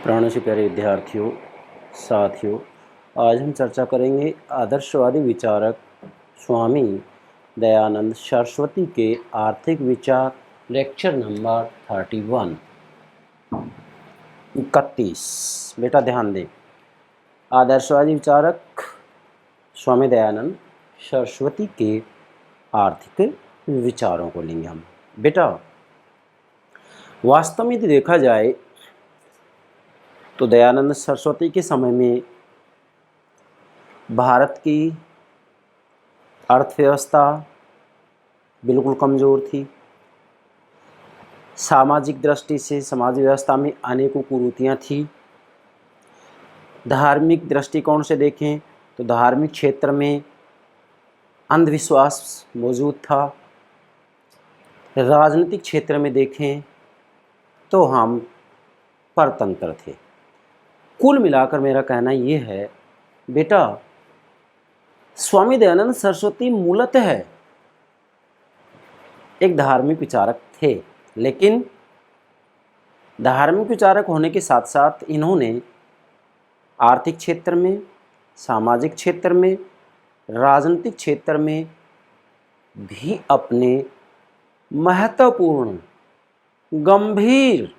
प्राणों से प्यारे विद्यार्थियों, साथियों, आज हम चर्चा करेंगे आदर्शवादी विचारक स्वामी दयानंद सरस्वती के आर्थिक विचार, लेक्चर नंबर 31। बेटा ध्यान दें, आदर्शवादी विचारक स्वामी दयानंद सरस्वती के आर्थिक विचारों को लेंगे हम। बेटा वास्तव में यदि देखा जाए तो दयानंद सरस्वती के समय में भारत की अर्थव्यवस्था बिल्कुल कमज़ोर थी। सामाजिक दृष्टि से समाज व्यवस्था में अनेकों कुरीतियाँ थी। धार्मिक दृष्टिकोण से देखें तो धार्मिक क्षेत्र में अंधविश्वास मौजूद था। राजनीतिक क्षेत्र में देखें तो हम परतंत्र थे। कुल मिलाकर मेरा कहना ये है बेटा, स्वामी दयानंद सरस्वती मूलतः एक धार्मिक विचारक थे, लेकिन धार्मिक विचारक होने के साथ साथ इन्होंने आर्थिक क्षेत्र में, सामाजिक क्षेत्र में, राजनीतिक क्षेत्र में भी अपने महत्वपूर्ण गंभीर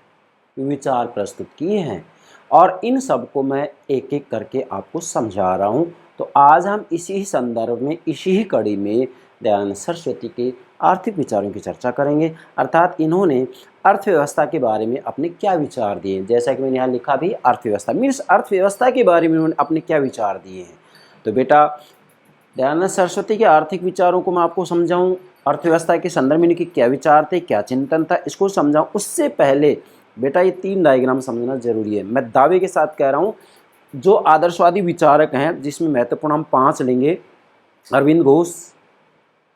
विचार प्रस्तुत किए हैं और इन सब को मैं एक एक करके आपको समझा रहा हूँ। तो आज हम इसी ही संदर्भ में, इसी ही कड़ी में दयानंद सरस्वती के आर्थिक विचारों की चर्चा करेंगे। अर्थात इन्होंने अर्थव्यवस्था के बारे में अपने क्या विचार दिए, जैसा कि मैंने यहाँ लिखा भी अर्थव्यवस्था मीन्स अर्थव्यवस्था के बारे में उन्होंने अपने क्या विचार दिए हैं। तो बेटा दयानंद सरस्वती के आर्थिक विचारों को मैं आपको समझाऊँ, अर्थव्यवस्था के संदर्भ में इनके क्या विचार थे, क्या चिंतन था, इसको समझाऊँ। उससे पहले बेटा ये 3 डायग्राम समझना जरूरी है। मैं दावे के साथ कह रहा हूँ, जो आदर्शवादी विचारक हैं जिसमें महत्वपूर्ण हम 5 लेंगे, अरविंद घोष,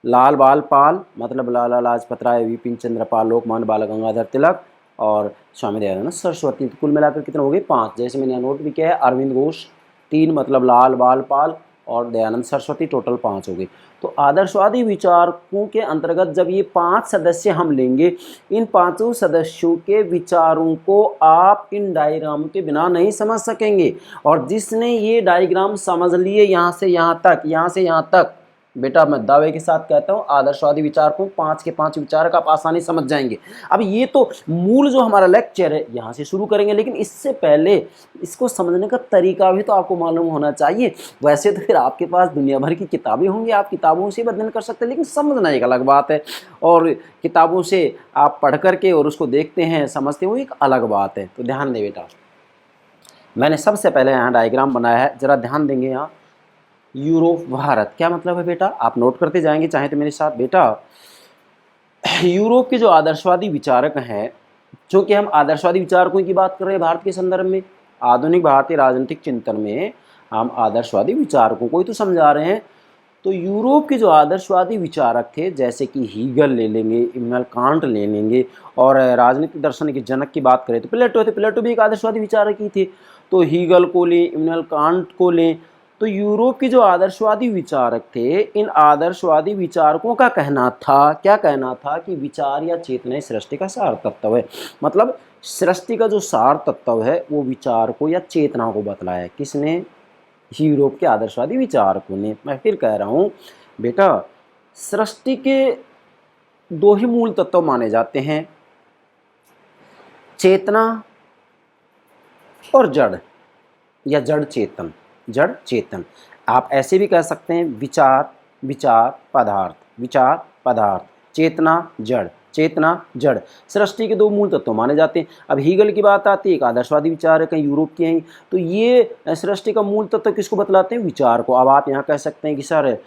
लाल बाल पाल मतलब लाला लाजपत राय, विपिन चंद्र पाल, लोकमान्य बाल गंगाधर तिलक और स्वामी दयानंद सरस्वती। तो कुल मिलाकर कितने हो गए? 5। जैसे मैंने नोट भी किया है, अरविंद घोष 3 मतलब लाल बाल पाल और दयानंद सरस्वती, टोटल 5 हो गए। तो आदर्शवादी विचारकों के अंतर्गत जब ये 5 सदस्य हम लेंगे, इन 5 सदस्यों के विचारों को आप इन डायग्राम के बिना नहीं समझ सकेंगे। और जिसने ये डायग्राम समझ लिए यहाँ से यहाँ तक, यहाँ से यहाँ तक, बेटा मैं दावे के साथ कहता हूँ आदर्शवादी विचारकों 5 के 5 विचारक आप आसानी समझ जाएंगे। अब ये तो मूल जो हमारा लेक्चर है यहाँ से शुरू करेंगे, लेकिन इससे पहले इसको समझने का तरीका भी तो आपको मालूम होना चाहिए। वैसे तो फिर आपके पास दुनिया भर की किताबें होंगी, आप किताबों से अध्ययन कर सकते हैं, लेकिन समझना एक अलग बात है और किताबों से आप पढ़ करके और उसको देखते हैं, समझते हैं, वो एक अलग बात है। तो ध्यान दें बेटा, मैंने सबसे पहले यहाँ डायग्राम बनाया है, जरा ध्यान देंगे। यहाँ यूरोप भारत क्या मतलब है बेटा, आप नोट करते जाएंगे चाहे तो मेरे साथ। बेटा यूरोप के जो आदर्शवादी विचारक हैं, चूँकि हम आदर्शवादी विचारकों की बात कर रहे हैं भारत के संदर्भ में, आधुनिक भारतीय राजनीतिक चिंतन में हम आदर्शवादी विचारकों को ही तो समझा रहे हैं। तो यूरोप के जो आदर्शवादी विचारक थे, जैसे कि हीगल ले लेंगे, इमैनुएल कांट ले लेंगे, और राजनीतिक दर्शन के जनक की बात करें तो प्लेटो थे। प्लेटो भी एक आदर्शवादी विचारक ही थे। तो हीगल को लें, इमैनुएल कांट को लें, तो यूरोप के जो आदर्शवादी विचारक थे, इन आदर्शवादी विचारकों का कहना था, क्या कहना था कि विचार या चेतना सृष्टि का सार तत्व है। मतलब सृष्टि का जो सार तत्व है वो विचार को या चेतना को बतलाया है। किसने? यूरोप के आदर्शवादी विचारकों ने। मैं फिर कह रहा हूँ बेटा, सृष्टि के 2 ही मूल तत्व माने जाते हैं, चेतना और जड़ या जड़ चेतन। जड़ चेतन आप ऐसे भी कह सकते हैं, विचार विचार पदार्थ, विचार पदार्थ, चेतना जड़, चेतना जड़। सृष्टि के 2 मूल तत्व माने जाते हैं। अब हीगल की बात आती है, एक आदर्शवादी विचारक हैं, यूरोप के हैं, तो ये सृष्टि का मूल तत्व किसको बतलाते हैं? विचार को। अब आप यहाँ कह सकते हैं कि सर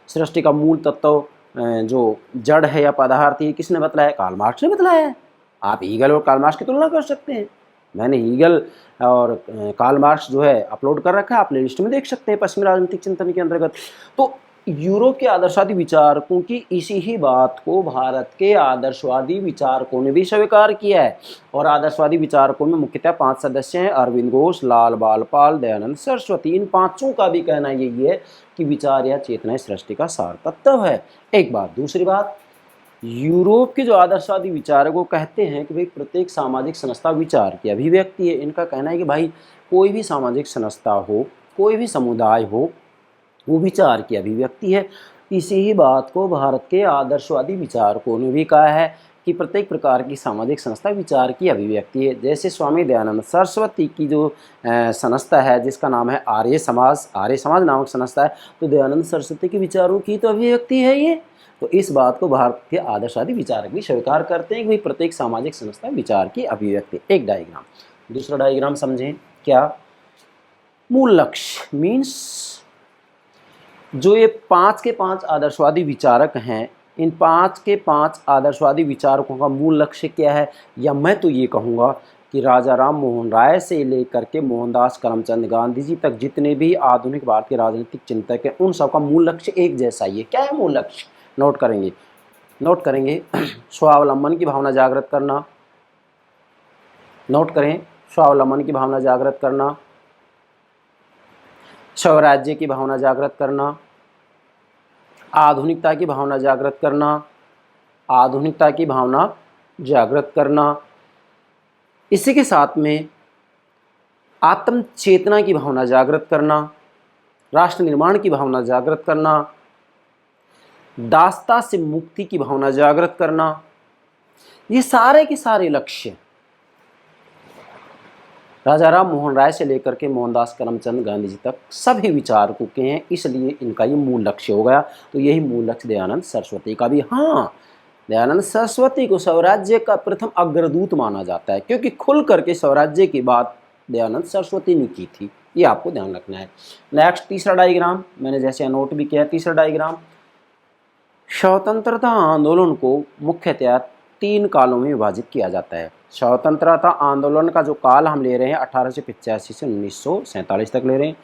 सृष्टि का मूल तत्व जो जड़ है या पदार्थ है, किसने बतलाया? कार्ल मार्क्स ने बतलाया है। आप हीगल और कार्ल मार्क्स की तुलना कर सकते हैं। मैंने हीगल और कार्ल मार्क्स जो है अपलोड कर रखा है, आप प्लेलिस्ट में देख सकते हैं पश्चिमी राजनीतिक चिंतन के अंतर्गत। तो यूरोप के आदर्शवादी विचारकों की इसी ही बात को भारत के आदर्शवादी विचारकों ने भी स्वीकार किया है। और आदर्शवादी विचारकों में मुख्यतः 5 सदस्य हैं, अरविंद घोष, लाल बाल पाल, दयानंद सरस्वती। इन 5 का भी कहना यही है कि विचार या चेतना सृष्टि का सार तत्व है। एक बात। दूसरी बात, यूरोप के जो आदर्शवादी विचारक वो कहते हैं कि भाई प्रत्येक सामाजिक संस्था विचार की अभिव्यक्ति है। इनका कहना है कि भाई कोई भी सामाजिक संस्था हो, कोई भी समुदाय हो, वो विचार की अभिव्यक्ति है। इसी ही बात को भारत के आदर्शवादी विचारकों ने भी कहा है कि प्रत्येक प्रकार की सामाजिक संस्था विचार की अभिव्यक्ति है। जैसे स्वामी दयानंद सरस्वती की जो संस्था है जिसका नाम है आर्य समाज नामक संस्था है, तो दयानंद सरस्वती के विचारों की तो अभिव्यक्ति है ये। तो इस बात को भारत के आदर्शवादी विचारक भी स्वीकार करते हैं कि भाई प्रत्येक सामाजिक संस्था विचार की अभिव्यक्ति। एक डायग्राम, दूसरा डायग्राम समझें क्या, मूल लक्ष्य मीन्स जो ये 5 के 5 आदर्शवादी विचारक हैं, इन 5 के 5 आदर्शवादी विचारकों का मूल लक्ष्य क्या है, या मैं तो ये कहूँगा कि राजा राम मोहन राय से लेकर के मोहनदास करमचंद गांधी जी तक जितने भी आधुनिक भारतीय राजनीतिक चिंतक हैं, उन सबका मूल लक्ष्य एक जैसा ही है। क्या है मूल लक्ष्य, नोट करेंगे स्वावलंबन की भावना जागृत करना, नोट करें, स्वावलंबन की भावना जागृत करना, स्वराज्य की भावना जागृत करना, आधुनिकता की भावना जागृत करना, आधुनिकता की भावना जागृत करना, इसी के साथ में आत्म चेतना की भावना जागृत करना, राष्ट्र निर्माण की भावना जागृत करना, दासता से मुक्ति की भावना जागृत करना। ये सारे के सारे लक्ष्य राजा राम मोहन राय से लेकर के मोहनदास करमचंद गांधी जी तक सभी विचारकों के हैं, इसलिए इनका ये मूल लक्ष्य हो गया। तो यही मूल लक्ष्य दयानंद सरस्वती का भी। हाँ, दयानंद सरस्वती को स्वराज्य का प्रथम अग्रदूत माना जाता है, क्योंकि खुल करके स्वराज्य की बात दयानंद सरस्वती ने की थी। ये आपको ध्यान रखना है। नेक्स्ट तीसरा डायग्राम, मैंने जैसे नोट भी किया, तीसरा डायग्राम, स्वतंत्रता आंदोलन को मुख्यतः 3 कालों में विभाजित किया जाता है। स्वतंत्रता आंदोलन का जो काल हम ले रहे हैं 1885 से 1947 तक ले रहे हैं।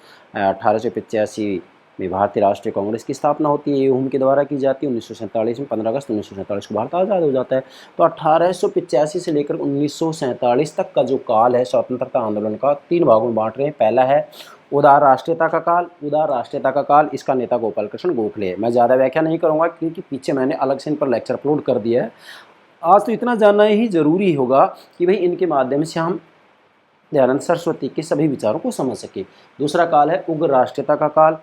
1885 में भारतीय राष्ट्रीय कांग्रेस की स्थापना होती है, ये हुम के द्वारा की जाती है। 1947 में 15 अगस्त 1947 को भारत आज़ाद हो जाता है। तो 1885 से लेकर 1947 तक का जो काल है स्वतंत्रता आंदोलन का 3 भागों में बांट रहे हैं। पहला है उदार राष्ट्रीयता का काल। उदार राष्ट्रीयता का काल, इसका नेता गोपाल कृष्ण गोखले है। मैं ज़्यादा व्याख्या नहीं करूँगा क्योंकि पीछे मैंने अलग से इन पर लेक्चर अपलोड कर दिया है। आज तो इतना जानना ही जरूरी होगा कि भाई इनके माध्यम से हम दयानंद सरस्वती के सभी विचारों को समझ सके। दूसरा काल है उग्र राष्ट्रीयता का काल।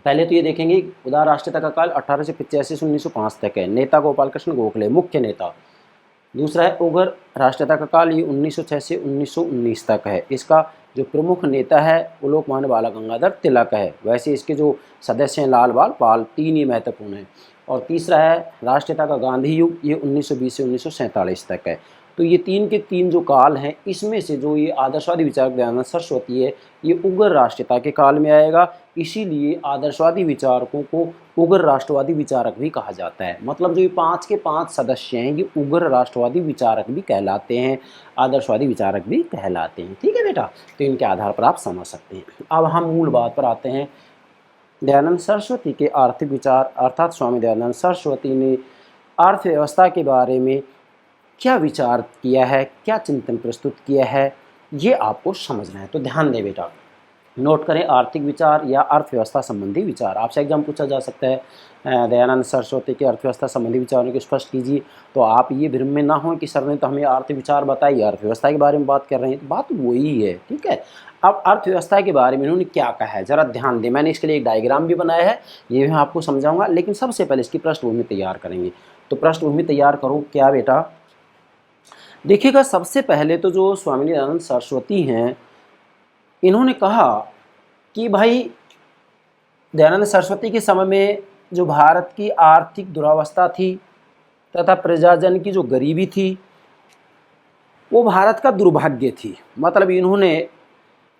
पहले तो ये देखेंगे उदार राष्ट्रीयता का काल 1885 से 1905 तक है, नेता गोपाल कृष्ण गोखले मुख्य नेता। दूसरा है उग्र राष्ट्रीयता का काल, ये 1906 से 1919 तक है। इसका जो प्रमुख नेता है वो लोकमान्य बाल गंगाधर तिलक है। वैसे इसके जो सदस्य हैं लाल बाल पाल, 3 ही महत्वपूर्ण हैं। और तीसरा है राष्ट्रीयता का गांधी युग, ये 1920 से 1947 तक है। तो ये 3 के 3 जो काल हैं, इसमें से जो ये आदर्शवादी विचारक दयानंद सरस्वती है, ये उग्र राष्ट्रीयता के काल में आएगा। इसीलिए आदर्शवादी विचारकों को उग्र राष्ट्रवादी विचारक भी कहा जाता है। मतलब जो ये 5 के 5 सदस्य हैं, ये उग्र राष्ट्रवादी विचारक भी कहलाते हैं, आदर्शवादी विचारक भी कहलाते हैं। ठीक है बेटा, तो इनके आधार पर आप समझ सकते हैं। अब हम मूल बात पर आते हैं। दयानंद सरस्वती के आर्थिक विचार, अर्थात स्वामी दयानंद सरस्वती ने अर्थव्यवस्था के बारे में क्या विचार किया है, क्या चिंतन प्रस्तुत किया है, ये आपको समझना है। तो ध्यान दें बेटा, नोट करें आर्थिक विचार या अर्थव्यवस्था संबंधी विचार। आपसे एग्जाम पूछा जा सकता है दयानंद सरस्वती के अर्थव्यवस्था संबंधी विचारों को स्पष्ट कीजिए। तो आप ये भ्रम में ना हो कि सर ने तो हमें आर्थिक विचार बताई, अर्थव्यवस्था के बारे में बात कर रहे हैं। तो बात वही है, ठीक है। अब अर्थव्यवस्था के बारे में इन्होंने क्या कहा है जरा ध्यान दें। मैंने इसके लिए एक डायग्राम भी बनाया है, ये मैं आपको समझाऊंगा, लेकिन सबसे पहले इसकी पृष्ठभूमि तैयार करेंगे। तो पृष्ठभूमि तैयार करो क्या बेटा, देखिएगा सबसे पहले तो जो स्वामी दयानंद सरस्वती हैं, इन्होंने कहा कि भाई दयानंद सरस्वती के समय में जो भारत की आर्थिक दुरावस्था थी तथा प्रजाजन की जो गरीबी थी, वो भारत का दुर्भाग्य थी। मतलब इन्होंने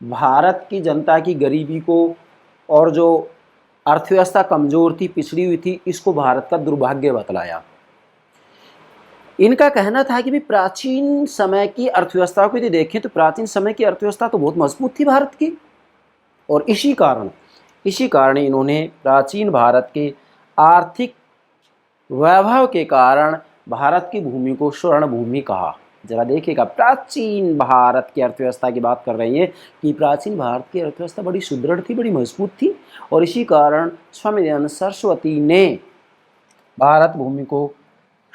भारत की जनता की गरीबी को और जो अर्थव्यवस्था कमज़ोर थी, पिछड़ी हुई थी, इसको भारत का दुर्भाग्य बतलाया। इनका कहना था कि भी प्राचीन समय की अर्थव्यवस्था को यदि देखें तो प्राचीन समय की अर्थव्यवस्था तो बहुत मजबूत थी भारत की, और इसी कारण इन्होंने प्राचीन भारत के आर्थिक वैभव के कारण भारत की भूमि को स्वर्ण भूमि कहा। जरा देखिएगा, प्राचीन भारत की अर्थव्यवस्था की बात कर रही है कि प्राचीन भारत की अर्थव्यवस्था बड़ी सुदृढ़ थी, बड़ी मजबूत थी, और इसी कारण स्वामी दयानंद सरस्वती ने भारत भूमि को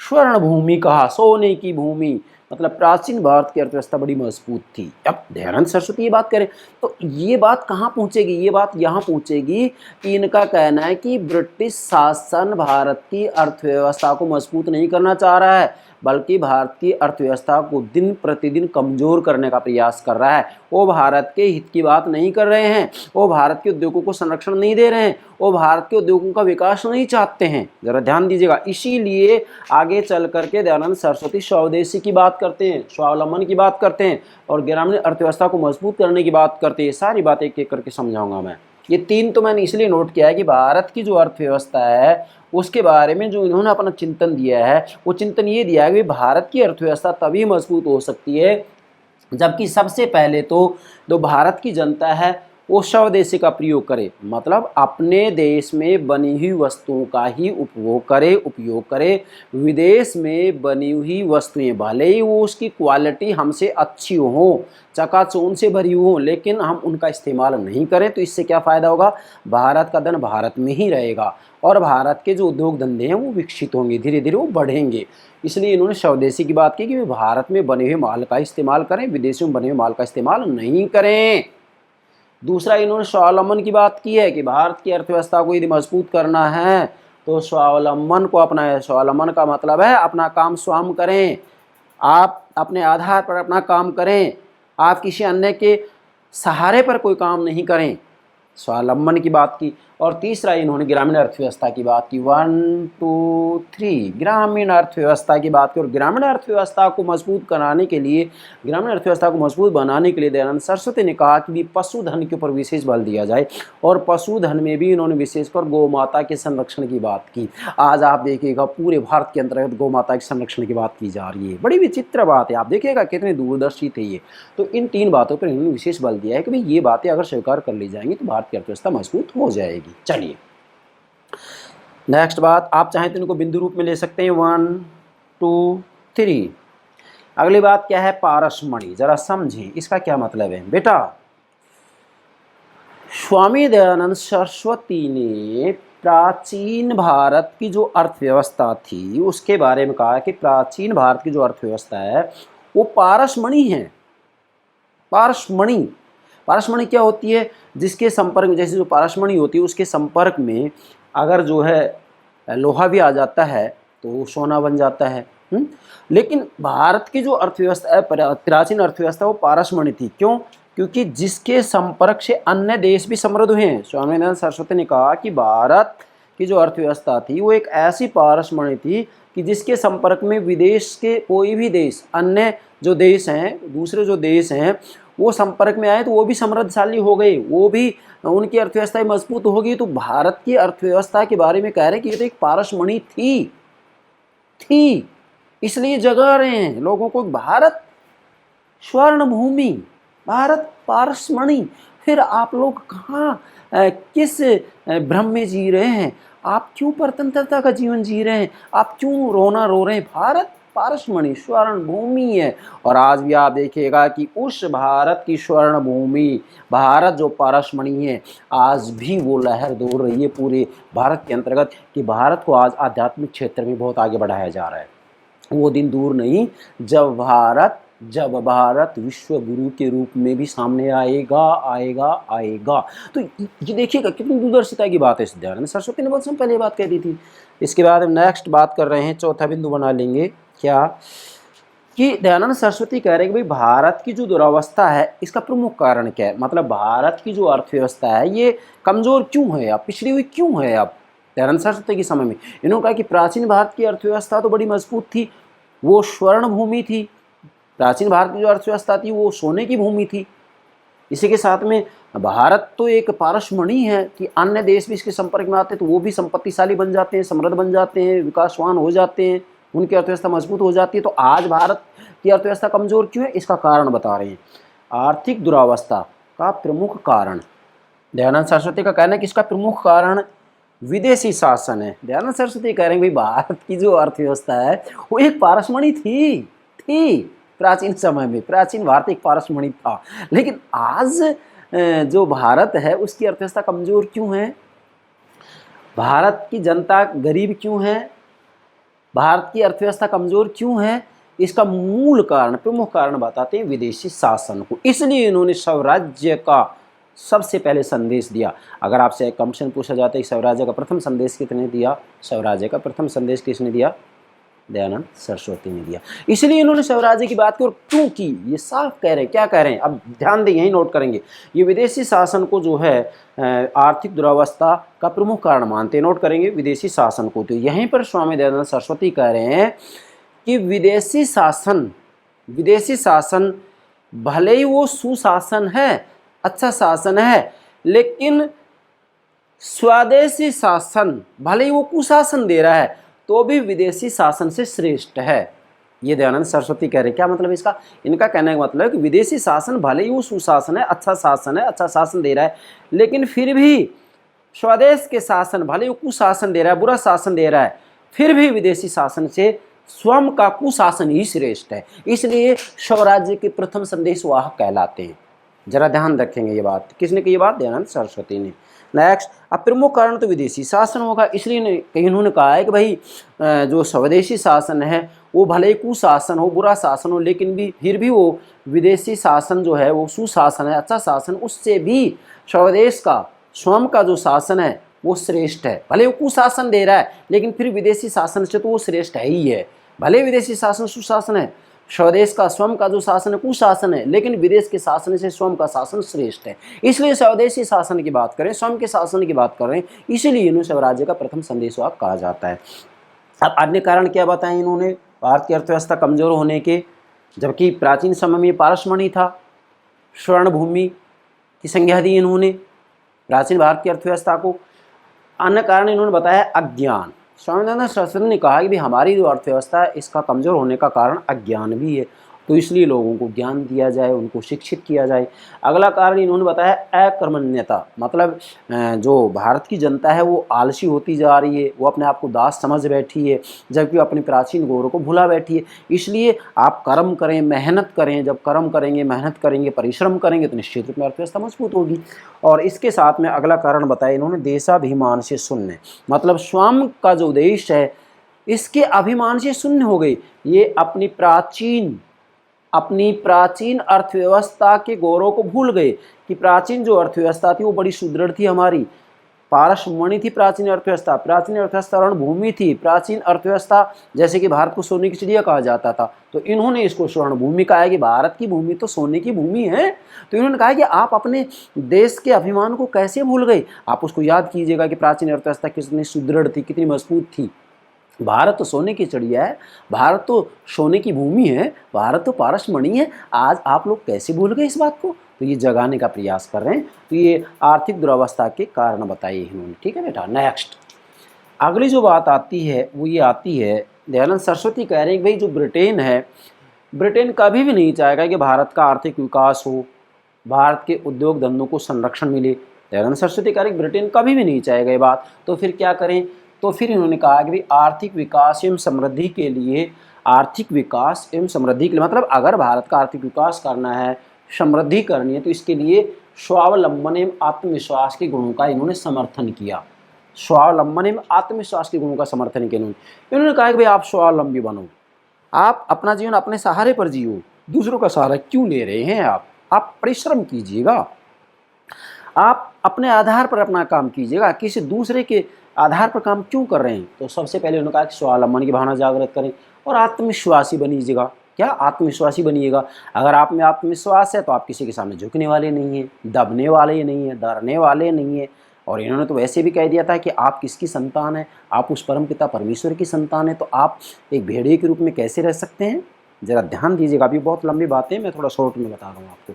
स्वर्ण भूमि कहा, सोने की भूमि, मतलब प्राचीन भारत की अर्थव्यवस्था बड़ी मजबूत थी। अब दयानंद सरस्वती ये बात करें तो ये बात कहाँ पहुँचेगी, ये बात यहाँ पहुँचेगी कि इनका कहना है कि ब्रिटिश शासन भारत की अर्थव्यवस्था को मजबूत नहीं करना चाह रहा है, बल्कि भारत की अर्थव्यवस्था को दिन प्रतिदिन कमज़ोर करने का प्रयास कर रहा है। वो भारत के हित की बात नहीं कर रहे हैं, वो भारत के उद्योगों को संरक्षण नहीं दे रहे हैं, वो भारत के उद्योगों का विकास नहीं चाहते हैं। ज़रा ध्यान दीजिएगा। इसीलिए आगे चल करके दयानंद सरस्वती स्वदेशी की बात करते हैं, स्वावलंबन की बात करते हैं और ग्रामीण अर्थव्यवस्था को मजबूत करने की बात करते हैं। सारी बातें एक एक करके समझाऊंगा मैं। ये तीन तो मैंने इसलिए नोट किया है कि भारत की जो अर्थव्यवस्था है उसके बारे में जो इन्होंने अपना चिंतन दिया है, वो चिंतन ये दिया है कि भारत की अर्थव्यवस्था तभी मजबूत हो सकती है जबकि सबसे पहले तो जो भारत की जनता है वो स्वदेशी का प्रयोग करे, मतलब अपने देश में बनी हुई वस्तुओं का ही उपयोग करे। विदेश में बनी हुई वस्तुएं भले ही वो उसकी क्वालिटी हमसे अच्छी हो, चकाचौंध से भरी हो, लेकिन हम उनका इस्तेमाल नहीं करें तो इससे क्या फ़ायदा होगा, भारत का धन भारत में ही रहेगा और भारत के जो उद्योग धंधे हैं वो विकसित होंगे, धीरे धीरे वो बढ़ेंगे। इसलिए इन्होंने स्वदेशी की बात की कि वे भारत में बने हुए माल का इस्तेमाल करें, विदेशों में बने हुए माल का इस्तेमाल नहीं करें। दूसरा, इन्होंने स्वावलंबन की बात की है कि भारत की अर्थव्यवस्था को यदि मजबूत करना है तो स्वावलंबन को अपनाएं। स्वावलंबन का मतलब है अपना काम स्वयं करें, आप अपने आधार पर अपना काम करें, आप किसी अन्य के सहारे पर कोई काम नहीं करें। स्वावलंबन की बात की। और तीसरा, इन्होंने ग्रामीण अर्थव्यवस्था की बात की। 1 2 3 ग्रामीण अर्थव्यवस्था की बात की। और ग्रामीण अर्थव्यवस्था को मजबूत कराने के लिए, ग्रामीण अर्थव्यवस्था को मजबूत बनाने के लिए दयानंद सरस्वती ने कहा कि भी पशुधन के ऊपर विशेष बल दिया जाए। और पशुधन में भी इन्होंने विशेषकर गौ माता के संरक्षण की बात की। आज आप देखिएगा पूरे भारत के अंतर्गत गौ माता के संरक्षण की बात की जा रही है। बड़ी विचित्र बात है, आप देखिएगा कितने दूरदर्शी थे ये। तो इन तीन बातों पर इन्होंने विशेष बल दिया है कि भाई ये बातें अगर स्वीकार कर ली जाएंगी तो भारत की अर्थव्यवस्था मजबूत हो जाएगी। चलिए नेक्स्ट बात, आप चाहें तो इनको बिंदु रूप में ले सकते हैं 1 2 3। अगली बात क्या है, पारसमणि। जरा समझें इसका क्या मतलब है बेटा। स्वामी दयानंद सरस्वती ने प्राचीन भारत की जो अर्थव्यवस्था थी उसके बारे में कहा कि प्राचीन भारत की जो अर्थव्यवस्था है वो पारसमणि है। पारसमणि, पारसमणि क्या होती है, जिसके संपर्क में, जैसे जो पारसमणि होती है उसके संपर्क में अगर जो है लोहा भी आ जाता है तो वो सोना बन जाता है। लेकिन भारत की जो अर्थव्यवस्था है, प्राचीन अर्थव्यवस्था, वो पारसमणि थी। क्यों? क्योंकि जिसके संपर्क से अन्य देश भी समृद्ध हुए हैं। स्वामी दयानंद सरस्वती ने कहा कि भारत की जो अर्थव्यवस्था थी वो एक ऐसी पारसमणि थी कि जिसके संपर्क में विदेश के कोई भी देश, अन्य जो देश हैं, दूसरे जो देश हैं, वो संपर्क में आए तो वो भी समृद्धशाली हो गए, वो भी उनकी अर्थव्यवस्था मजबूत होगी। तो भारत की अर्थव्यवस्था के बारे में कह रहे हैं कि ये तो एक पारसमणि थी, इसलिए जगा रहे हैं लोगों को भारत स्वर्ण भूमि, भारत पारसमणि। फिर आप लोग कहाँ किस भ्रम में जी रहे हैं, आप क्यों परतंत्रता का जीवन जी रहे हैं, आप क्यों रोना रो रहे हैं। भारत पारसमणि स्वर्ण भूमि है। और आज भी आप देखिएगा कि उस भारत की स्वर्ण भूमि, भारत जो पारसमणि है, आज भी वो लहर दौड़ रही है पूरे भारत के अंतर्गत कि भारत को आज आध्यात्मिक क्षेत्र में बहुत आगे बढ़ाया जा रहा है। वो दिन दूर नहीं जब भारत विश्व गुरु के रूप में भी सामने आएगा। तो ये देखिएगा कितनी दूरदर्शिता की बात है। दयानंद सरस्वती ने बहुत समय पहले बात कह दी थी। इसके बाद हम नेक्स्ट बात कर रहे हैं, चौथा बिंदु बना लेंगे क्या, कि दयानंद सरस्वती कह रहे हैं कि भाई भारत की जो दुरावस्था है इसका प्रमुख कारण क्या है। मतलब भारत की जो अर्थव्यवस्था है ये कमज़ोर क्यों है, अब पिछड़ी हुई क्यों है। अब दयानंद सरस्वती के समय में इन्होंने कहा कि प्राचीन भारत की अर्थव्यवस्था तो बड़ी मजबूत थी, वो स्वर्ण भूमि थी। प्राचीन भारत की जो अर्थव्यवस्था थी वो सोने की भूमि थी। इसी के साथ में भारत तो एक पारसमणि है कि अन्य देश भी इसके संपर्क में आते हैं तो वो भी संपत्तिशाली बन जाते हैं, समृद्ध बन जाते हैं, विकासवान हो जाते हैं, उनकी अर्थव्यवस्था मजबूत हो जाती है। तो आज भारत की अर्थव्यवस्था कमज़ोर क्यों है, इसका कारण बता रहे हैं। आर्थिक दुरावस्था का प्रमुख कारण, दयानंद सरस्वती का कहना है कि इसका प्रमुख कारण विदेशी शासन है। दयानंद सरस्वती कह रहे हैं भाई भारत की जो अर्थव्यवस्था है वो एक पारसमणि थी प्राचीन समय में। प्राचीन भारत एक पारसमणि था, लेकिन आज जो भारत है उसकी अर्थव्यवस्था कमज़ोर क्यों है, भारत की जनता गरीब क्यों है, भारत की अर्थव्यवस्था कमजोर क्यों है? इसका मूल कारण, प्रमुख कारण बताते हैं विदेशी शासन को। इसलिए इन्होंने स्वराज्य का सबसे पहले संदेश दिया। अगर आपसे एक क्वेश्चन पूछा जाता है कि स्वराज्य का प्रथम संदेश किसने दिया? स्वराज्य का प्रथम संदेश किसने दिया? दयानंद सरस्वती ने दिया। इसलिए इन्होंने स्वराज्य की बात की। और क्यों की? ये साफ कह रहे हैं। क्या कह रहे हैं? अब ध्यान दें, यही नोट करेंगे। ये विदेशी शासन को जो है आर्थिक दुरावस्था का प्रमुख कारण मानते हैं। नोट करेंगे विदेशी शासन को। तो यहीं पर स्वामी दयानंद सरस्वती कह रहे हैं कि विदेशी शासन भले ही वो सुशासन है, अच्छा शासन है, लेकिन स्वदेशी शासन भले ही वो कुशासन दे रहा है तो भी विदेशी शासन से श्रेष्ठ है। ये दयानंद सरस्वती कह रहे हैं। क्या मतलब इसका? इनका कहने का मतलब है कि विदेशी शासन भले ही वो सुशासन है, अच्छा शासन दे रहा है, लेकिन फिर भी स्वदेश के शासन भले ही कुशासन दे रहा है, बुरा शासन दे रहा है, फिर भी विदेशी शासन से स्वयं का कुशासन ही श्रेष्ठ है। इसलिए स्वराज्य के प्रथम संदेश वाहक कहलाते हैं। जरा ध्यान रखेंगे ये बात। किसने की ये बात? दयानंद सरस्वती ने। नेक्स्ट, अब प्रमुख कारण तो विदेशी शासन होगा। इसलिए इन्होंने कहा है कि भाई जो स्वदेशी शासन है वो भले ही कुशासन हो, बुरा शासन हो, लेकिन भी फिर भी वो विदेशी शासन जो है वो सुशासन है, अच्छा शासन, उससे भी स्वदेश का स्वयं का जो शासन है वो श्रेष्ठ है। भले वो कुशासन दे रहा है लेकिन फिर विदेशी शासन से तो वो श्रेष्ठ है ही है। भले विदेशी शासन सुशासन है, स्वदेश का स्वयं का जो शासन है कुशासन है, लेकिन विदेश के शासन से स्वयं का शासन श्रेष्ठ है। इसलिए स्वदेशी शासन की बात करें, स्वयं के शासन की बात कर रहे हैं, इसीलिए इन्हें स्वराज्य का प्रथम संदेशवाहक कहा जाता है। अब अन्य कारण क्या बताएं इन्होंने भारत की अर्थव्यवस्था कमजोर होने के? जबकि प्राचीन समय में पारसमणि था, स्वर्ण भूमि की संज्ञा दी इन्होंने प्राचीन भारत की अर्थव्यवस्था को। अन्य कारण इन्होंने बताया अज्ञान। स्वामी दयानंद सरस्वती ने कहा कि भी हमारी जो अर्थव्यवस्था है इसका कमज़ोर होने का कारण अज्ञान भी है, तो इसलिए लोगों को ज्ञान दिया जाए, उनको शिक्षित किया जाए। अगला कारण इन्होंने बताया अकर्मण्यता, मतलब जो भारत की जनता है वो आलसी होती जा रही है, वो अपने आप को दास समझ बैठी है, जबकि अपने प्राचीन गौरव को भुला बैठी है। इसलिए आप कर्म करें, मेहनत करें। जब कर्म करेंगे, मेहनत करेंगे, परिश्रम करेंगे तो निश्चित रूप में अर्थव्यवस्था मजबूत होगी। और इसके साथ में अगला कारण बताया इन्होंने देशाभिमान से शून्य, मतलब स्वयं का जो देश है इसके अभिमान से शून्य हो गई। ये अपनी प्राचीन अर्थव्यवस्था के गौरव को भूल गए कि प्राचीन जो अर्थव्यवस्था थी वो बड़ी सुदृढ़ थी हमारी। पारसमणि थी प्राचीन अर्थव्यवस्था रणभूमि थी। प्राचीन अर्थव्यवस्था जैसे कि भारत को सोने की चिड़िया कहा जाता था, तो इन्होंने इसको स्वर्ण भूमि कहा है कि भारत की भूमि तो सोने की भूमि है। तो इन्होंने कहा कि आप अपने देश के अभिमान को कैसे भूल गए? आप उसको याद कीजिएगा कि प्राचीन अर्थव्यवस्था कितनी सुदृढ़ थी, कितनी मजबूत थी। भारत तो सोने की चिड़िया है, भारत तो सोने की भूमि है, भारत तो पारसमणि है। आज आप लोग कैसे भूल गए इस बात को? तो ये जगाने का प्रयास कर रहे हैं। तो ये आर्थिक दुरावस्था के कारण बताए इन्होंने। ठीक है बेटा। नेक्स्ट, अगली जो बात आती है वो ये आती है, दयानंद सरस्वती कह रहे हैं कि भाई जो ब्रिटेन है, ब्रिटेन कभी भी नहीं चाहेगा कि भारत का आर्थिक विकास हो, भारत के उद्योग धंधों को संरक्षण मिले। दयानंद सरस्वती कह रहे हैं ब्रिटेन कभी भी नहीं चाहेगा ये बात। तो फिर क्या करें? तो फिर इन्होंने कहा कि भाई आर्थिक विकास एवं समृद्धि के लिए, मतलब अगर भारत का आर्थिक विकास करना है, समृद्धि करनी है, तो इसके लिए स्वावलंबन एवं आत्मविश्वास के गुणों का इन्होंने समर्थन किया। स्वावलंबन एवं आत्मविश्वास के गुणों का समर्थन किया इन्होंने कहा कि भाई आप स्वावलंबी बनो, आप अपना जीवन अपने सहारे पर जियो, दूसरों का सहारा क्यों ले रहे हैं? आप परिश्रम कीजिएगा, आप अपने आधार पर अपना काम कीजिएगा, किसी दूसरे के आधार पर काम क्यों कर रहे हैं? तो सबसे पहले उन्होंने कहा कि स्वावलंबन की भावना जागृत करें और आत्मविश्वासी बनीजिएगा। क्या? आत्मविश्वासी बनिएगा। अगर आप में आत्मविश्वास है तो आप किसी के सामने झुकने वाले नहीं हैं, दबने वाले नहीं हैं, डरने वाले नहीं हैं। और इन्होंने तो वैसे भी कह दिया था कि आप किसकी संतान है? आप उस परमपिता परमेश्वर की संतान है। तो आप एक भेड़िए के रूप में कैसे रह सकते हैं? जरा ध्यान दीजिएगा। अभी बहुत लंबी बातें मैं थोड़ा शॉर्ट में बता रहा हूँ आपको।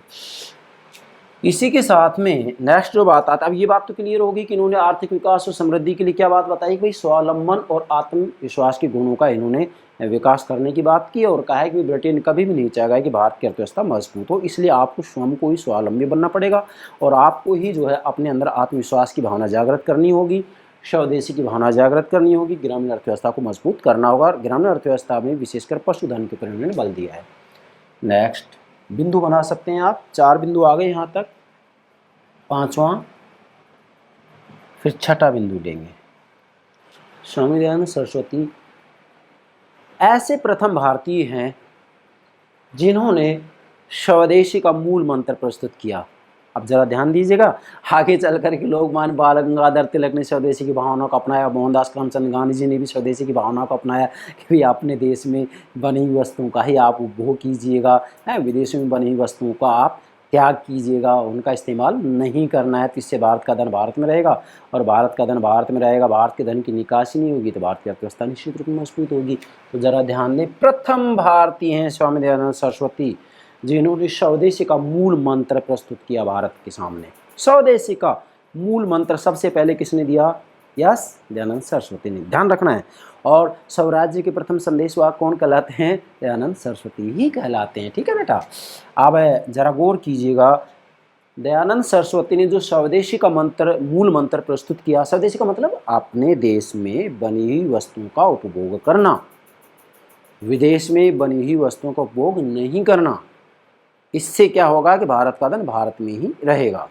इसी के साथ में नेक्स्ट जो बात आता है, अब ये बात तो क्लियर होगी कि इन्होंने आर्थिक विकास और समृद्धि के लिए क्या बात बताई कि भाई स्वावलंबन और आत्मविश्वास के गुणों का इन्होंने विकास करने की बात की। और कहा है कि ब्रिटेन कभी भी नहीं चाहेगा कि भारत की अर्थव्यवस्था मजबूत हो, इसलिए आपको स्वयं को ही स्वावलंबी बनना पड़ेगा और आपको ही जो है अपने अंदर आत्मविश्वास की भावना जागृत करनी होगी, स्वदेशी की भावना जागृत करनी होगी, ग्रामीण अर्थव्यवस्था को मजबूत करना होगा। और ग्रामीण अर्थव्यवस्था में विशेषकर पशुधन के ऊपर इन्होंने बल दिया है। नेक्स्ट बिंदु बना सकते हैं आप, 4 बिंदु आ गए यहाँ तक, 5वां फिर 6ठा बिंदु लेंगे। स्वामी दयानंद सरस्वती ऐसे प्रथम भारतीय हैं जिन्होंने स्वदेशी का मूल मंत्र प्रस्तुत किया। अब जरा ध्यान दीजिएगा, आगे चल कर के लोकमान्य बाल गंगाधर तिलक ने स्वदेशी की भावना को अपनाया, मोहनदास करमचंद गांधी जी ने भी स्वदेशी की भावना को अपनाया कि भाई अपने देश में बनी हुई वस्तुओं का ही आप उपभोग कीजिएगा, विदेशों में बनी हुई वस्तुओं का आप त्याग कीजिएगा, उनका इस्तेमाल नहीं करना है। तो इससे भारत का धन भारत में रहेगा, और भारत का धन भारत में रहेगा, भारत के धन की निकासी नहीं होगी तो भारत की अर्थव्यवस्था निश्चित रूप में मजबूत होगी। तो ज़रा ध्यान दें, प्रथम भारतीय हैं स्वामी दयानंद सरस्वती जिन्होंने स्वदेशी का मूल मंत्र प्रस्तुत किया भारत के सामने। स्वदेशी का मूल मंत्र सबसे पहले किसने दिया? यस, दयानंद सरस्वती ने। ध्यान रखना है। और स्वराज्य के प्रथम संदेशवाहक कौन कहलाते हैं? दयानंद सरस्वती ही कहलाते हैं। ठीक है बेटा, अब जरा गौर कीजिएगा, दयानंद सरस्वती ने जो स्वदेशी का मंत्र मूल मंत्र प्रस्तुत किया, स्वदेशी का मतलब अपने देश में बनी हुई वस्तुओं का उपभोग करना, विदेश में बनी हुई वस्तुओं का उपभोग नहीं करना। इससे क्या होगा कि भारत का धन भारत में ही रहेगा।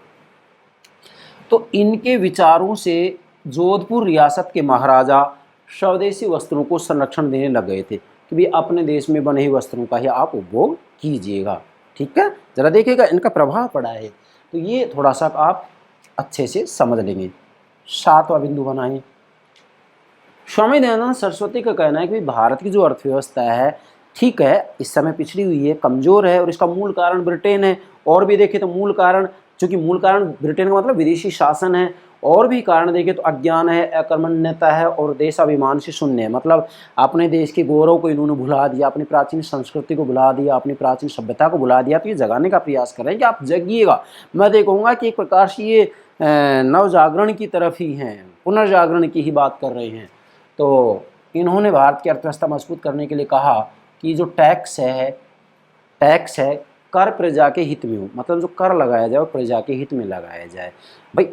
तो इनके विचारों से जोधपुर रियासत के महाराजा स्वदेशी वस्त्रों को संरक्षण देने लग गए थे कि भी अपने देश में बने हुए वस्त्रों का ही आप उपभोग कीजिएगा। ठीक है, जरा देखिएगा इनका प्रभाव पड़ा है, तो ये थोड़ा सा आप अच्छे से समझ लेंगे। 7वां बिंदु बनाएं। स्वामी दयानंद सरस्वती का कहना है कि भारत की जो अर्थव्यवस्था है, ठीक है, इस समय पिछड़ी हुई है, कमज़ोर है, और इसका मूल कारण ब्रिटेन है। और भी देखें तो मूल कारण, चूँकि मूल कारण ब्रिटेन का मतलब विदेशी शासन है, और भी कारण देखें तो अज्ञान है, अकर्मण्यता है, और देशाभिमान से शून्य है। मतलब अपने देश के गौरव को इन्होंने भुला दिया, अपनी प्राचीन संस्कृति को भुला दिया, अपनी प्राचीन सभ्यता को भुला दिया। तो ये जगाने का प्रयास कर रहे हैं कि आप जगिएगा। मैं देखूँगा कि एक प्रकार से ये नवजागरण की तरफ ही हैं, पुनर्जागरण की ही बात कर रहे हैं। तो इन्होंने भारत की अर्थव्यवस्था मजबूत करने के लिए कहा कि जो टैक्स है कर प्रजा के हित में हो, मतलब जो कर लगाया जाए वो प्रजा के हित में लगाया जाए। भाई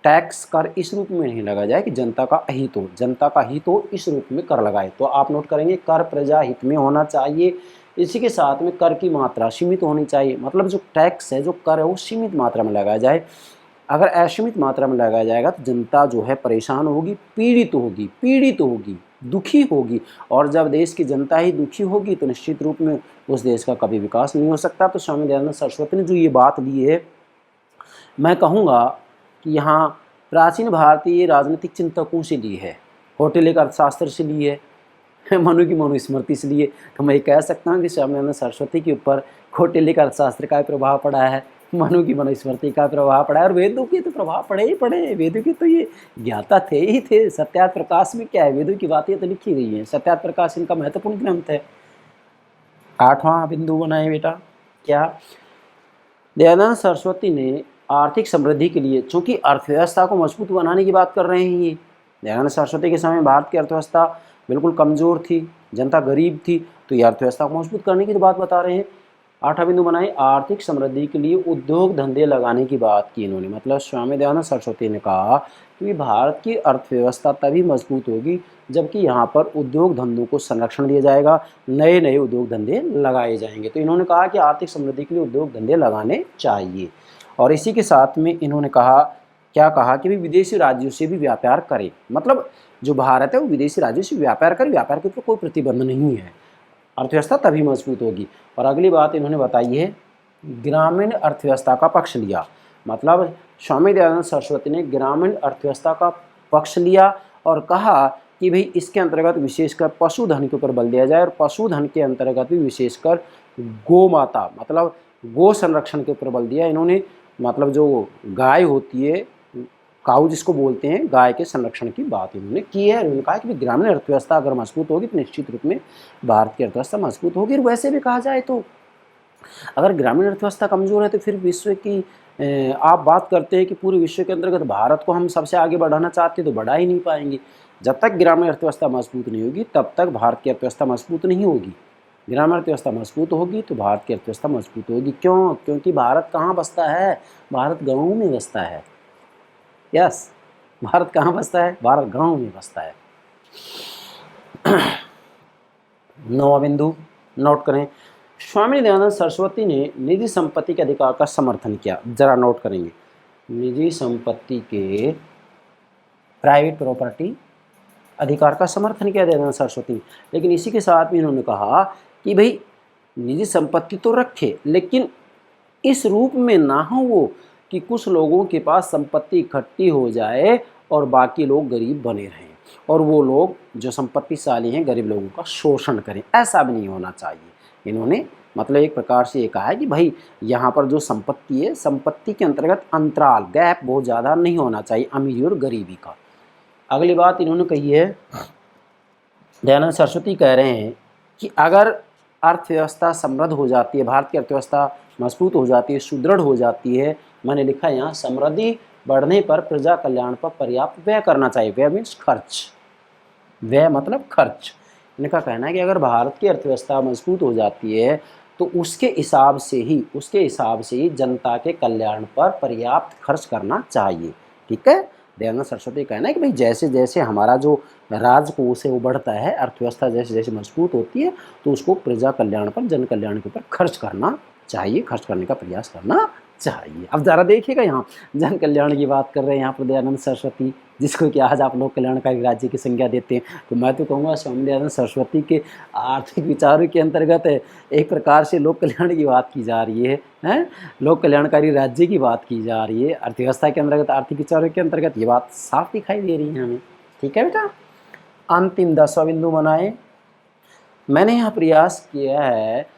टैक्स कर इस रूप में नहीं लगाया जाए कि जनता का हित हो, जनता का हित हो इस रूप में कर लगाए। तो आप नोट करेंगे, कर प्रजा हित में होना चाहिए। इसी के साथ में कर की मात्रा सीमित होनी चाहिए, मतलब जो टैक्स है, जो कर है, वो सीमित मात्रा में लगाया जाए। अगर असीमित मात्रा में लगाया जाएगा तो जनता जो है परेशान होगी, पीड़ित होगी, दुखी होगी, और जब देश की जनता ही दुखी होगी तो निश्चित रूप में उस देश का कभी विकास नहीं हो सकता। तो स्वामी दयानंद सरस्वती ने जो ये बात ली है, मैं कहूँगा कि यहाँ प्राचीन भारतीय राजनीतिक चिंतकों से ली है, कौटिल्य अर्थशास्त्र से ली है, मनु की मनुस्मृति से लिए। तो मैं कह सकता हूँ कि स्वामी दयानंद सरस्वती के ऊपर कौटिल्य अर्थशास्त्र का प्रभाव पड़ा है, मनु की मनुस्मृति का प्रभाव पड़ा है, और वेदों के तो प्रभाव पड़े ही पड़े। वेदों के तो ये ज्ञाता थे ही थे। सत्यार्थ प्रकाश में क्या है, वेदों की बातें तो लिखी गई हैं। सत्यार्थ प्रकाश इनका महत्वपूर्ण ग्रंथ है। 8वां बिंदु बनाए बेटा, क्या? दयानंद सरस्वती ने आर्थिक समृद्धि के लिए, चूंकि अर्थव्यवस्था को मजबूत बनाने की बात कर रहे हैं ये, दयानंद सरस्वती के समय भारत की अर्थव्यवस्था बिल्कुल कमज़ोर थी, जनता गरीब थी, तो ये अर्थव्यवस्था को मजबूत करने की तो बात बता रहे हैं। 8वां बिंदु बनाए, आर्थिक समृद्धि के लिए उद्योग धंधे लगाने की बात की इन्होंने। मतलब स्वामी दयानंद सरस्वती ने कहा कि भारत की अर्थव्यवस्था तभी मजबूत होगी जबकि यहाँ पर उद्योग धंधों को संरक्षण दिया जाएगा, नए नए उद्योग धंधे लगाए जाएंगे। तो इन्होंने कहा कि आर्थिक समृद्धि के लिए उद्योग धंधे लगाने चाहिए। और इसी के साथ में इन्होंने कहा, क्या कहा कि भी विदेशी राज्यों से भी व्यापार करें। मतलब जो भारत है वो विदेशी राज्यों से व्यापार करे, व्यापार के ऊपर कोई प्रतिबंध नहीं है, अर्थव्यवस्था तभी मजबूत होगी। और अगली बात इन्होंने बताई है, ग्रामीण अर्थव्यवस्था का पक्ष लिया। मतलब स्वामी दयानंद सरस्वती ने ग्रामीण अर्थव्यवस्था का पक्ष लिया और कहा कि भाई इसके अंतर्गत विशेषकर पशुधन के ऊपर बल दिया जाए, और पशुधन के अंतर्गत भी विशेषकर गौ माता, मतलब गो संरक्षण के ऊपर बल दिया इन्होंने। मतलब जो गाय होती है, काऊ जिसको बोलते हैं, गाय के संरक्षण की बात इन्होंने की है। उन्होंने कहा कि ग्रामीण अर्थव्यवस्था अगर मजबूत होगी तो निश्चित रूप में भारत की अर्थव्यवस्था मजबूत होगी। और वैसे भी कहा जाए तो अगर ग्रामीण अर्थव्यवस्था कमज़ोर है तो फिर विश्व की आप बात करते हैं कि पूरे विश्व के अंतर्गत भारत को हम सबसे आगे बढ़ाना चाहते हैं तो बढ़ा ही नहीं पाएंगे। जब तक ग्रामीण अर्थव्यवस्था मजबूत नहीं होगी तब तक भारत की अर्थव्यवस्था मजबूत नहीं होगी। ग्रामीण अर्थव्यवस्था मजबूत होगी तो भारत की अर्थव्यवस्था मजबूत होगी। क्यों? क्योंकि भारत कहाँ बसता है? भारत गाँव में बसता है। यस, भारत कहाँ बसता है? भारत गाँव में बसता है। 9वां बिंदु नोट करें, स्वामी दयानंद सरस्वती ने निजी संपत्ति के अधिकार का समर्थन किया। जरा नोट करेंगे, निजी संपत्ति के, प्राइवेट प्रॉपर्टी अधिकार का समर्थन किया दयानंद सरस्वती। लेकिन इसी के साथ में इन्होंने कहा कि भाई निजी संपत्ति तो रखे, लेकिन इस रूप में ना हो वो कि कुछ लोगों के पास संपत्ति इकट्ठी हो जाए और बाकी लोग गरीब बने रहें, और वो लोग जो संपत्तिशाली हैं गरीब लोगों का शोषण करें। ऐसा भी नहीं होना चाहिए। इन्होंने मतलब एक प्रकार से ये कहा है कि भाई यहाँ पर जो संपत्ति है, संपत्ति के अंतर्गत अंतराल, गैप बहुत ज़्यादा नहीं होना चाहिए अमीरी और गरीबी का। अगली बात इन्होंने कही है, दयानंद सरस्वती कह रहे हैं कि अगर अर्थव्यवस्था समृद्ध हो जाती है, भारत की अर्थव्यवस्था मजबूत हो जाती है, सुदृढ़ हो जाती है, मैंने लिखा है यहाँ समृद्धि बढ़ने पर प्रजा कल्याण पर पर्याप्त व्यय करना चाहिए। व्यय मीन्स खर्च, व्यय मतलब खर्च। इनका कहना है कि अगर भारत की अर्थव्यवस्था मजबूत हो जाती है तो उसके हिसाब से ही जनता के कल्याण पर पर्याप्त खर्च करना चाहिए। ठीक है, दयानंद सरस्वती कहना है कि भाई जैसे जैसे हमारा जो राजकोष है वो बढ़ता है, अर्थव्यवस्था जैसे जैसे मजबूत होती है, तो उसको प्रजा कल्याण पर, जन कल्याण के ऊपर खर्च करना चाहिए, खर्च करने का प्रयास करना चाहिए। अब ज़रा देखिएगा, यहाँ जन कल्याण की बात कर रहे हैं यहाँ पर दयानंद सरस्वती, जिसको कि आज आप लोग कल्याणकारी राज्य की संज्ञा देते हैं। तो मैं तो कहूँगा स्वामी दयानंद सरस्वती के आर्थिक विचारों के अंतर्गत एक प्रकार से लोक कल्याण की बात की जा रही है, लोक कल्याणकारी राज्य की बात की जा रही है। अर्थव्यवस्था के अंतर्गत, आर्थिक विचारों के अंतर्गत ये बात साफ दिखाई दे रही है हमें। ठीक है बेटा, अंतिम 10वां बिंदु बनाए। मैंने यहाँ प्रयास किया है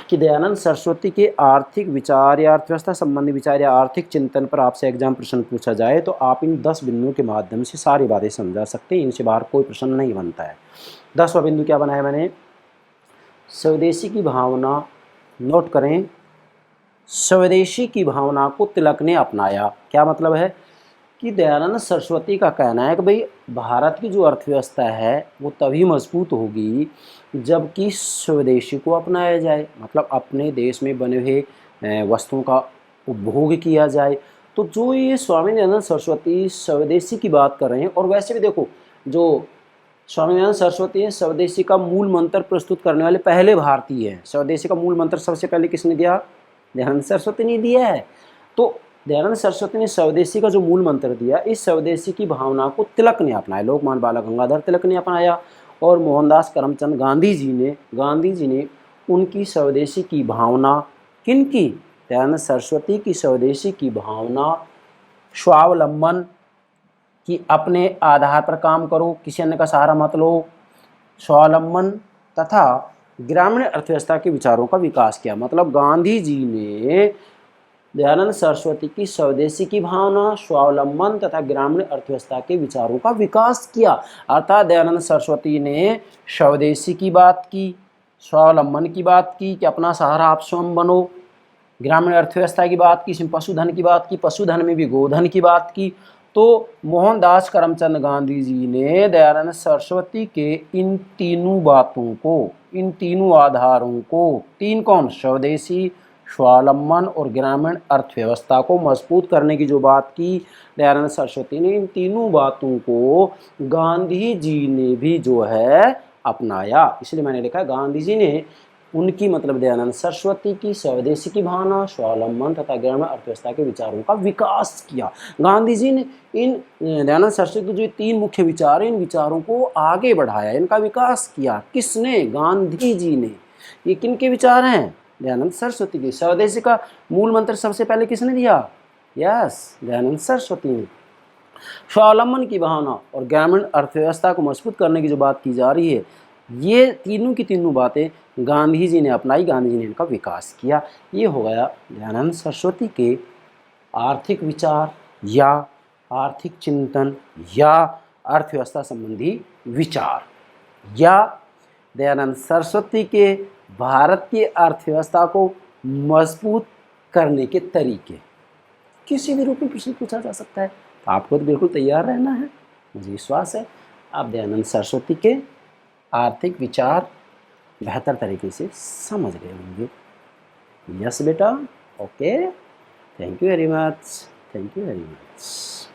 कि दयानंद सरस्वती के आर्थिक विचार या अर्थव्यवस्था संबंधी विचार या आर्थिक चिंतन पर आपसे एग्जाम प्रश्न पूछा जाए तो आप इन 10 बिंदुओं के माध्यम से सारी बातें समझा सकते हैं। इनसे बाहर कोई प्रश्न नहीं बनता है। 10वां बिंदु क्या बनाया मैंने, स्वदेशी की भावना। नोट करें, स्वदेशी की भावना को तिलक ने अपनाया। क्या मतलब है कि दयानंद सरस्वती का कहना है कि भाई भारत की जो अर्थव्यवस्था है वो तभी मजबूत होगी जबकि स्वदेशी को अपनाया जाए, मतलब अपने देश में बने हुए वस्तुओं का उपभोग किया जाए। तो जो ये स्वामी दयानंद सरस्वती स्वदेशी की बात कर रहे हैं, और वैसे भी देखो जो स्वामी दयानंद सरस्वती हैं स्वदेशी का मूल मंत्र प्रस्तुत करने वाले पहले भारतीय हैं। स्वदेशी का मूल मंत्र सबसे पहले किसने दिया, दयानंद सरस्वती ने दिया है। तो दयानंद सरस्वती ने स्वदेशी का जो मूल मंत्र दिया, इस स्वदेशी की भावना को तिलक ने अपनाया, लोकमान्य बाल गंगाधर तिलक ने अपनाया, और मोहनदास करमचंद गांधी जी ने उनकी स्वदेशी की भावना, किनकी, दयानंद सरस्वती की स्वदेशी की भावना, स्वावलंबन कि अपने आधार पर काम करो, किसी अन्य का सहारा मत लो, स्वावलंबन तथा ग्रामीण अर्थव्यवस्था के विचारों का विकास किया। मतलब गांधी जी ने दयानंद सरस्वती की स्वदेशी की भावना, स्वावलंबन तथा ग्रामीण अर्थव्यवस्था के विचारों का विकास किया। अर्थात दयानंद सरस्वती ने स्वदेशी की बात की, स्वावलंबन की बात की कि अपना सहारा आप स्वयं बनो, ग्रामीण अर्थव्यवस्था की बात की, पशुधन की बात की, पशुधन में भी गोधन की बात की। तो मोहनदास करमचंद गांधी जी ने दयानंद सरस्वती के इन तीनों बातों को, इन तीनों आधारों को, तीन कौन, स्वदेशी, स्वावलंबन और ग्रामीण अर्थव्यवस्था को मजबूत करने की जो बात की दयानंद सरस्वती ने, इन तीनों बातों को गांधी जी ने भी जो है अपनाया। इसलिए मैंने लिखा गांधी जी ने उनकी, मतलब दयानंद सरस्वती की स्वदेशी की भावना, स्वावलंबन तथा ग्रामीण अर्थव्यवस्था के विचारों का विकास किया। गांधी जी ने इन दयानंद सरस्वती के जो तीन मुख्य विचार हैं, इन विचारों को आगे बढ़ाया, इनका विकास किया। किसने, गांधी जी ने। ये किनके विचार हैं, दयानंद सरस्वती की। स्वदेशी का मूल मंत्र सबसे पहले किसने दिया, यस, दयानंद सरस्वती ने। स्वावलंबन की भावना और ग्रामीण अर्थव्यवस्था को मजबूत करने की जो बात की जा रही है, ये तीनों की तीनों बातें गांधी जी ने अपनाई, गांधी जी ने इनका विकास किया। ये हो गया दयानंद सरस्वती के आर्थिक विचार या आर्थिक चिंतन या अर्थव्यवस्था संबंधी विचार, या दयानंद सरस्वती के भारत की अर्थव्यवस्था को मजबूत करने के तरीके। किसी भी रूप में प्रश्न पूछा जा सकता है, तो आपको तो बिल्कुल तैयार रहना है। मुझे विश्वास है आप दयानंद सरस्वती के आर्थिक विचार बेहतर तरीके से समझ रहे होंगे। यस बेटा, okay, thank you very much, thank you very much.